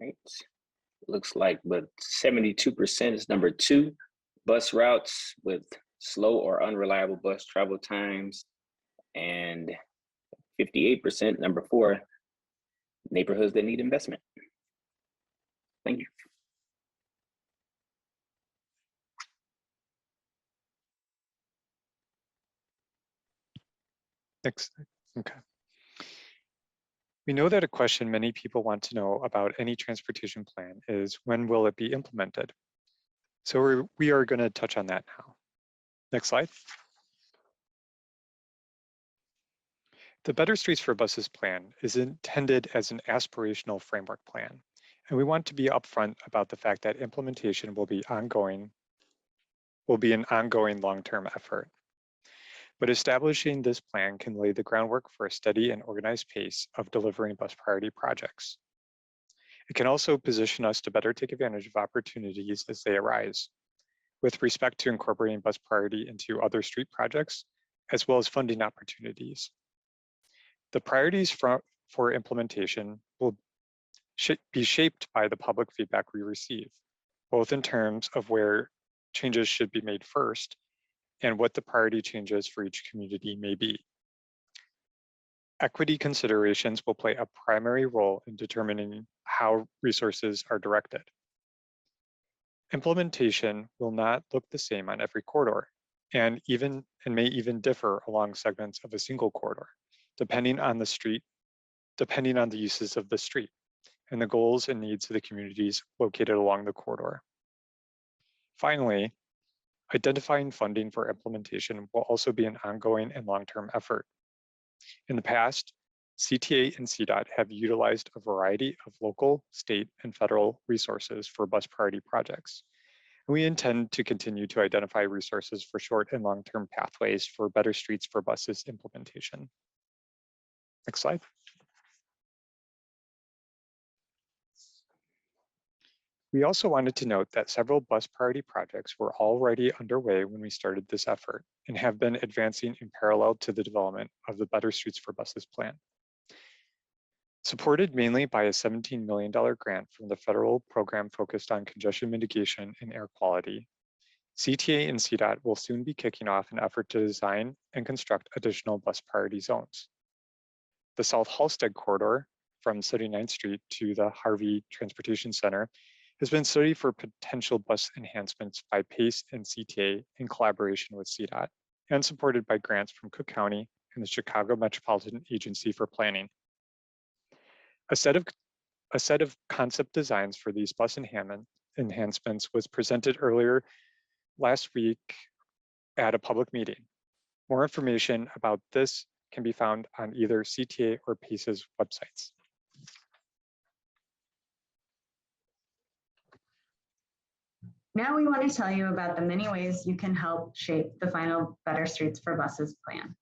Right. Looks like, but 72% is number two, bus routes with slow or unreliable bus travel times, and 58%, number four, neighborhoods that need investment. Thank you. Next. Okay. We know that a question many people want to know about any transportation plan is, when will it be implemented? So we are going to touch on that now. Next slide. The Better Streets for Buses plan is intended as an aspirational framework plan, and we want to be upfront about the fact that implementation will be an ongoing long-term effort. But establishing this plan can lay the groundwork for a steady and organized pace of delivering bus priority projects. It can also position us to better take advantage of opportunities as they arise, with respect to incorporating bus priority into other street projects, as well as funding opportunities. The priorities for implementation will be shaped by the public feedback we receive, both in terms of where changes should be made first and what the priority changes for each community may be. Equity considerations will play a primary role in determining how resources are directed. Implementation will not look the same on every corridor, and may even differ along segments of a single corridor, depending on the uses of the street and the goals and needs of the communities located along the corridor. Finally, identifying funding for implementation will also be an ongoing and long-term effort. In the past, CTA and CDOT have utilized a variety of local, state, and federal resources for bus priority projects. We intend to continue to identify resources for short and long-term pathways for Better Streets for Buses implementation. Next slide. We also wanted to note that several bus priority projects were already underway when we started this effort and have been advancing in parallel to the development of the Better Streets for Buses plan. Supported mainly by a $17 million grant from the federal program focused on congestion mitigation and air quality, CTA and CDOT will soon be kicking off an effort to design and construct additional bus priority zones. The South Halsted corridor from 79th Street to the Harvey Transportation Center has been studied for potential bus enhancements by PACE and CTA in collaboration with CDOT and supported by grants from Cook County and the Chicago Metropolitan Agency for Planning. A set of concept designs for these bus enhancements was presented earlier last week at a public meeting. More information about this can be found on either CTA or PACE's websites. Now we want to tell you about the many ways you can help shape the final Better Streets for Buses plan.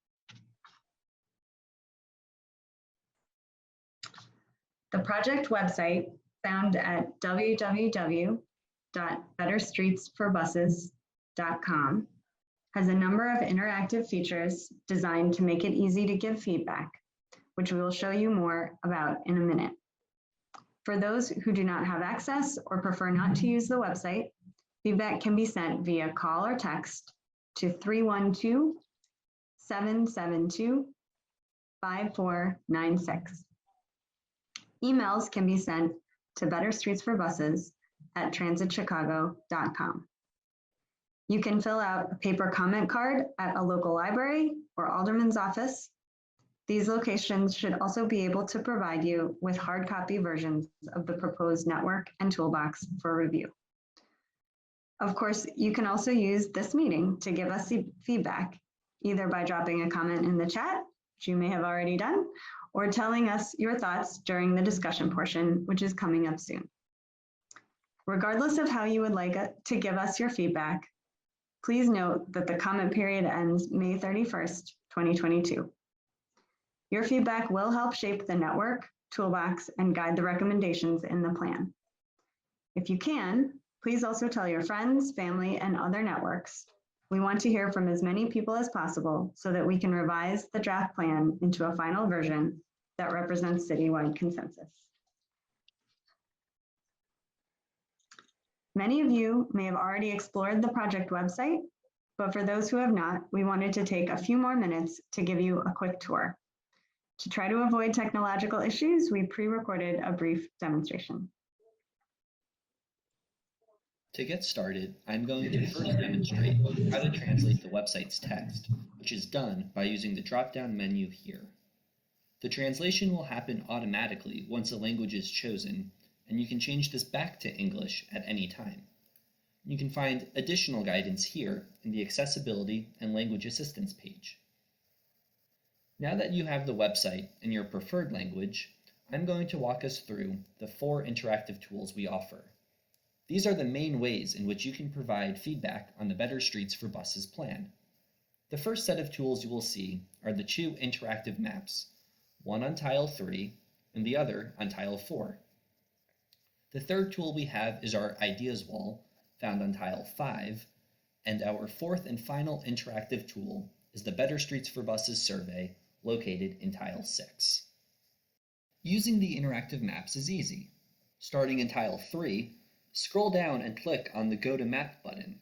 The project website, found at www.betterstreetsforbuses.com, has a number of interactive features designed to make it easy to give feedback, which we will show you more about in a minute. For those who do not have access or prefer not to use the website, feedback can be sent via call or text to 312-772-5496. Emails can be sent to betterstreetsforbuses@transitchicago.com. You can fill out a paper comment card at a local library or alderman's office. These locations should also be able to provide you with hard copy versions of the proposed network and toolbox for review. Of course, you can also use this meeting to give us feedback, either by dropping a comment in the chat, which you may have already done, or telling us your thoughts during the discussion portion, which is coming up soon. Regardless of how you would like to give us your feedback, please note that the comment period ends May 31st, 2022. Your feedback will help shape the network, toolbox, and guide the recommendations in the plan. If you can, please also tell your friends, family, and other networks. We want to hear from as many people as possible so that we can revise the draft plan into a final version that represents citywide consensus. Many of you may have already explored the project website, but for those who have not, we wanted to take a few more minutes to give you a quick tour. To try to avoid technological issues, we pre-recorded a brief demonstration. To get started, I'm going to first demonstrate how to translate the website's text, which is done by using the drop-down menu here. The translation will happen automatically once a language is chosen, and you can change this back to English at any time. You can find additional guidance here in the Accessibility and Language Assistance page. Now that you have the website in your preferred language, I'm going to walk us through the 4 interactive tools we offer. These are the main ways in which you can provide feedback on the Better Streets for Buses plan. The first set of tools you will see are the 2 interactive maps, one on tile 3 and the other on tile 4. The third tool we have is our Ideas wall, found on tile 5, and our 4th and final interactive tool is the Better Streets for Buses survey, located in tile 6. Using the interactive maps is easy. Starting in tile 3, scroll down and click on the Go to Map button.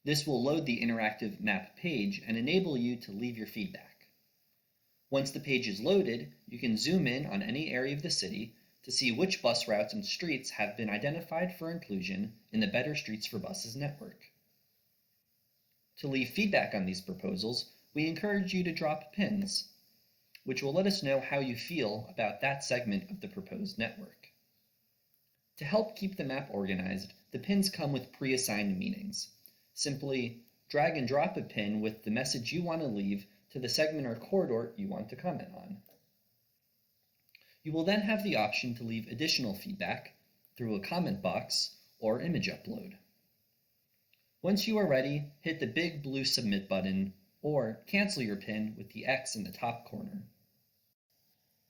This will load the interactive map page and enable you to leave your feedback. Once the page is loaded, you can zoom in on any area of the city to see which bus routes and streets have been identified for inclusion in the Better Streets for Buses network. To leave feedback on these proposals, we encourage you to drop pins, which will let us know how you feel about that segment of the proposed network. To help keep the map organized, the pins come with pre-assigned meanings. Simply drag and drop a pin with the message you want to leave to the segment or corridor you want to comment on. You will then have the option to leave additional feedback through a comment box or image upload. Once you are ready, hit the big blue Submit button or cancel your pin with the X in the top corner.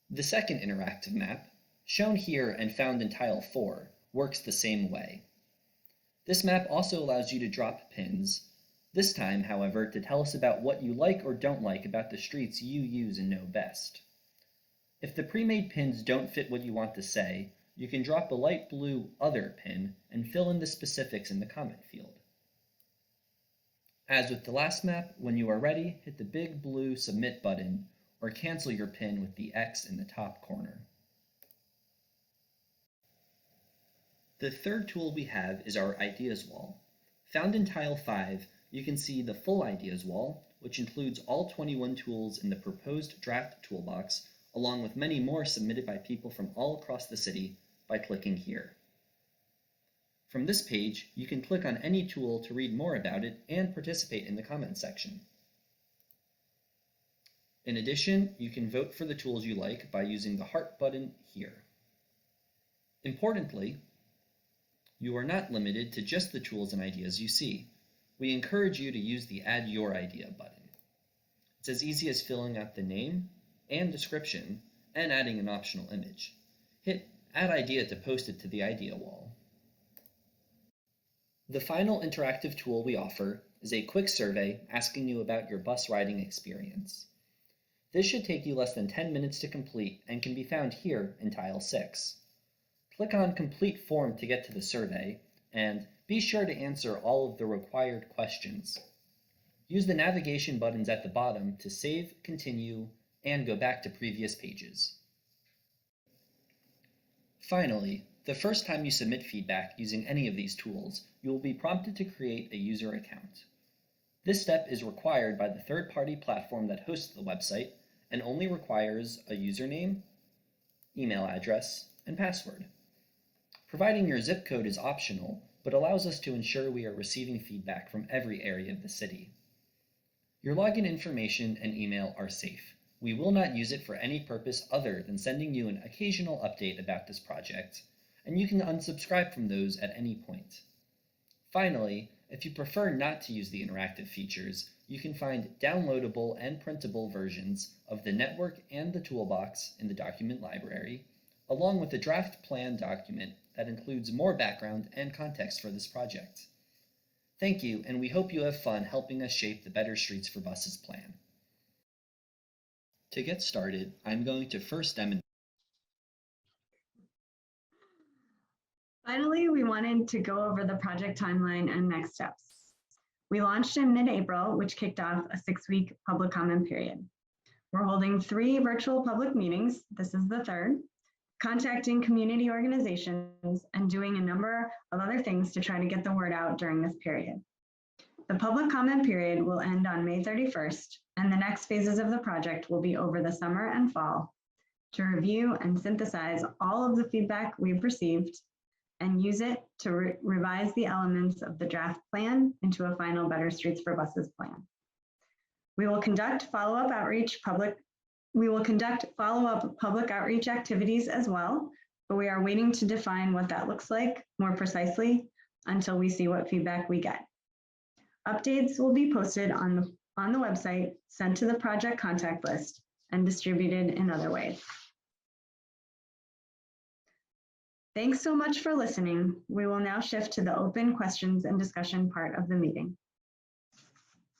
The second interactive map, shown here and found in tile 4, works the same way. This map also allows you to drop pins, this time, however, to tell us about what you like or don't like about the streets you use and know best. If the pre-made pins don't fit what you want to say, you can drop a light blue Other pin and fill in the specifics in the comment field. As with the last map, when you are ready, hit the big blue Submit button or cancel your pin with the X in the top corner. The third tool we have is our Ideas wall. Found in tile 5, you can see the full Ideas wall, which includes all 21 tools in the proposed draft toolbox, along with many more submitted by people from all across the city by clicking here. From this page, you can click on any tool to read more about it and participate in the comments section. In addition, you can vote for the tools you like by using the heart button here. Importantly, you are not limited to just the tools and ideas you see. We encourage you to use the Add Your Idea button. It's as easy as filling out the name and description and adding an optional image. Hit Add Idea to post it to the idea wall. The final interactive tool we offer is a quick survey asking you about your bus riding experience. This should take you less than 10 minutes to complete and can be found here in tile 6. Click on Complete Form to get to the survey, and be sure to answer all of the required questions. Use the navigation buttons at the bottom to save, continue, and go back to previous pages. Finally, the first time you submit feedback using any of these tools, you will be prompted to create a user account. This step is required by the third-party platform that hosts the website and only requires a username, email address, and password. Providing your zip code is optional, but allows us to ensure we are receiving feedback from every area of the city. Your login information and email are safe. We will not use it for any purpose other than sending you an occasional update about this project, and you can unsubscribe from those at any point. Finally, if you prefer not to use the interactive features, you can find downloadable and printable versions of the network and the toolbox in the document library, along with a draft plan document that includes more background and context for this project. Thank you, and we hope you have fun helping us shape the Better Streets for Buses plan. To get started, I'm going to first demonstrate. Finally, we wanted to go over the project timeline and next steps. We launched in mid-April, which kicked off a 6-week public comment period. We're holding 3 virtual public meetings, this is the 3rd, contacting community organizations, and doing a number of other things to try to get the word out during this period. The public comment period will end on May 31st, and the next phases of the project will be over the summer and fall to review and synthesize all of the feedback we've received and use it to revise the elements of the draft plan into a final Better Streets for Buses plan. We will conduct follow-up public outreach activities as well, but we are waiting to define what that looks like more precisely until we see what feedback we get. Updates will be posted on the website, sent to the project contact list, and distributed in other ways. Thanks so much for listening. We will now shift to the open questions and discussion part of the meeting.